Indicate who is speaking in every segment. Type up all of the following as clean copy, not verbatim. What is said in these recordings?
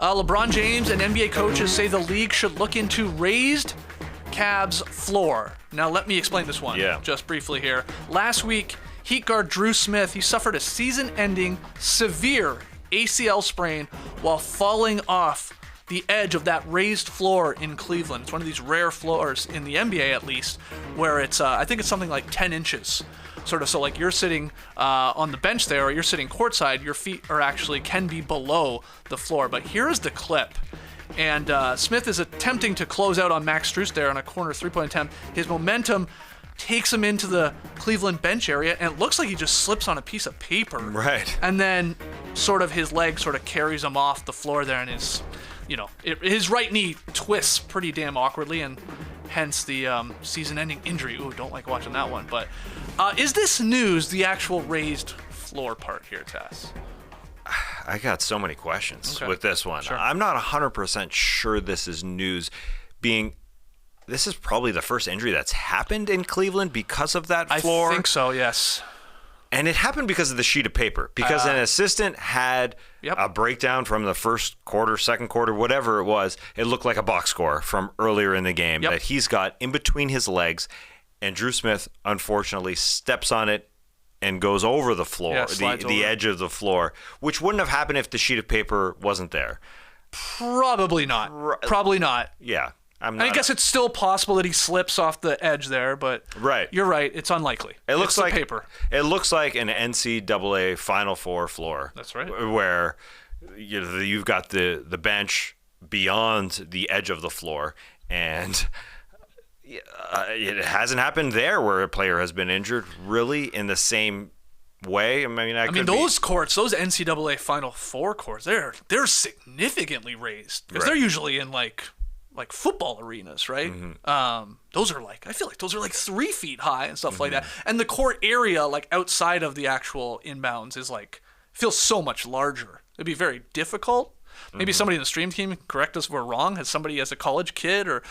Speaker 1: LeBron James and NBA coaches say the league should look into raised Cavs floor. Now, let me explain this one just briefly here. Last week, Heat guard Dru Smith, he suffered a season-ending severe ACL sprain while falling off the edge of that raised floor in Cleveland. It's one of these rare floors in the NBA, at least, where it's, I think it's something like 10 inches. Sort of, so like you're sitting on the bench there, or you're sitting courtside, your feet are actually can be below the floor. But here is the clip. And Smith is attempting to close out on Max Strus there on a corner three-point attempt. His momentum takes him into the Cleveland bench area, and it looks like he just slips on a piece of paper.
Speaker 2: Right.
Speaker 1: And then sort of his leg sort of carries him off the floor there, and his right knee twists pretty damn awkwardly, and hence the season-ending injury. Ooh, don't like watching that one. But is this news, the actual raised floor part here, Tess?
Speaker 2: I got so many questions with this one.
Speaker 1: Sure.
Speaker 2: I'm not 100% sure this is news, this is probably the first injury that's happened in Cleveland because of that floor.
Speaker 1: I think so, yes.
Speaker 2: And it happened because of the sheet of paper, because an assistant had a breakdown from the first quarter, second quarter, whatever it was. It looked like a box score from earlier in the game that he's got in between his legs, and Dru Smith, unfortunately, steps on it and goes over the floor, the edge of the floor, which wouldn't have happened if the sheet of paper wasn't there.
Speaker 1: Probably not. Probably not.
Speaker 2: Yeah.
Speaker 1: I guess it's still possible that he slips off the edge there, but you're right. It's unlikely.
Speaker 2: It's like
Speaker 1: paper.
Speaker 2: It looks like an NCAA Final Four floor.
Speaker 1: That's right.
Speaker 2: Where you've got the bench beyond the edge of the floor, and it hasn't happened there where a player has been injured really in the same way. I mean,
Speaker 1: those courts, those NCAA Final Four courts, they're significantly raised because they're usually in like football arenas, right? Mm-hmm. Those are I feel like those are 3 feet high and stuff like that. And the court area, outside of the actual inbounds, is feels so much larger. It'd be very difficult. Maybe somebody in the stream team can correct us if we're wrong. Has somebody as a college kid or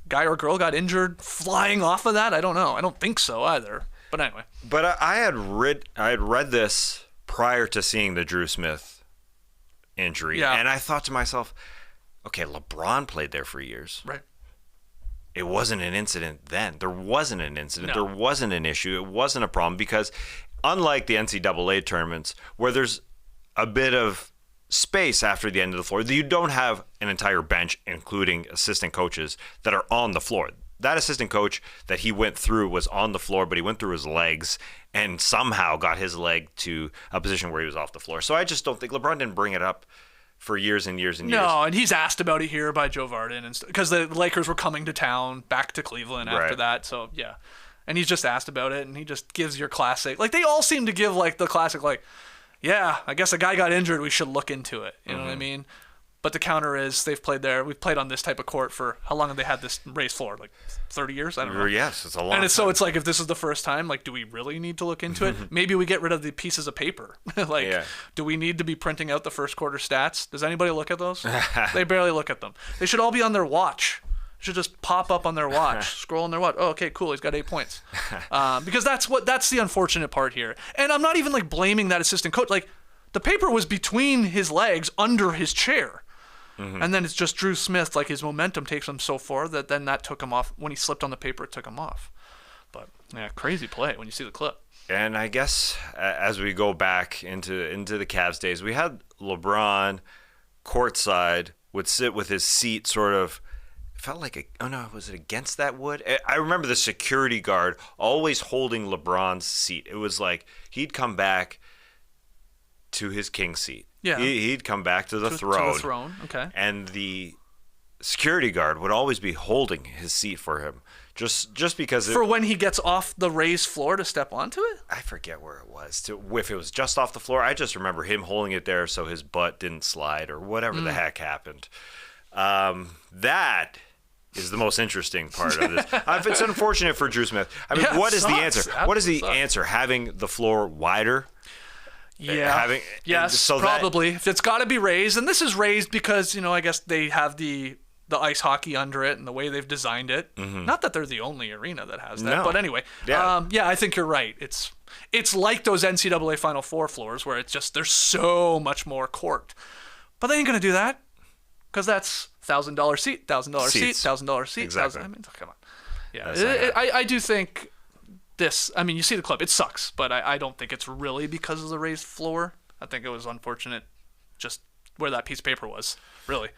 Speaker 1: guy or girl got injured flying off of that? I don't know. I don't think so either. But anyway.
Speaker 2: But I had read this prior to seeing the Dru Smith injury, and I thought to myself, okay, LeBron played there for years.
Speaker 1: Right.
Speaker 2: It wasn't an incident then. There wasn't an incident.
Speaker 1: No.
Speaker 2: There wasn't an issue. It wasn't a problem because unlike the NCAA tournaments where there's a bit of space after the end of the floor, you don't have an entire bench, including assistant coaches, that are on the floor. That assistant coach that he went through was on the floor, but he went through his legs and somehow got his leg to a position where he was off the floor. So I just don't think LeBron didn't bring it up for years and years and years.
Speaker 1: No, and he's asked about it here by Joe Varden and because the Lakers were coming to town, back to Cleveland after that. So yeah, and he's just asked about it, and he just gives your classic. They all seem to give the classic, yeah, I guess a guy got injured. We should look into it. You know what I mean? But the counter is they've played there. We've played on this type of court for how long have they had this raised floor? 30 years? I don't know.
Speaker 2: Yes, it's a long
Speaker 1: time.
Speaker 2: So
Speaker 1: it's if this is the first time, do we really need to look into it? Maybe we get rid of the pieces of paper. Do we need to be printing out the first quarter stats? Does anybody look at those? They barely look at them. They should all be on their watch. Should just pop up on their watch, scroll on their watch. Oh, okay, cool. He's got 8 points. Because that's the unfortunate part here. And I'm not even blaming that assistant coach. The paper was between his legs under his chair. And then it's just Dru Smith, his momentum takes him so far that took him off. When he slipped on the paper, it took him off. But yeah, crazy play when you see the clip.
Speaker 2: And I guess as we go back into the Cavs days, we had LeBron courtside would sit with his seat sort of, felt like was it against that wood? I remember the security guard always holding LeBron's seat. It was he'd come back to his king seat.
Speaker 1: Yeah.
Speaker 2: He'd come back to the throne.
Speaker 1: To the throne, okay.
Speaker 2: And the security guard would always be holding his seat for him, just because.
Speaker 1: For when he gets off the raised floor to step onto it?
Speaker 2: I forget where it was. If it was just off the floor, I just remember him holding it there so his butt didn't slide or whatever the heck happened. That is the most interesting part of this. It's unfortunate for Dru Smith. What is the answer? What is the answer? Having the floor wider?
Speaker 1: Yeah. Yes, probably. If it's got to be raised, and this is raised because I guess they have the ice hockey under it and the way they've designed it. Not that they're the only arena that has that, but anyway. Yeah. I think you're right. It's like those NCAA Final Four floors where it's just there's so much more court, but they ain't gonna do that. because that's $1,000 seat, $1,000 seat,
Speaker 2: Seats.
Speaker 1: $1,000 seat.
Speaker 2: Exactly.
Speaker 1: I mean, come on. Yeah, I do think this. I mean, you see the clip; it sucks, but I don't think it's really because of the raised floor. I think it was unfortunate, just where that piece of paper was. Really.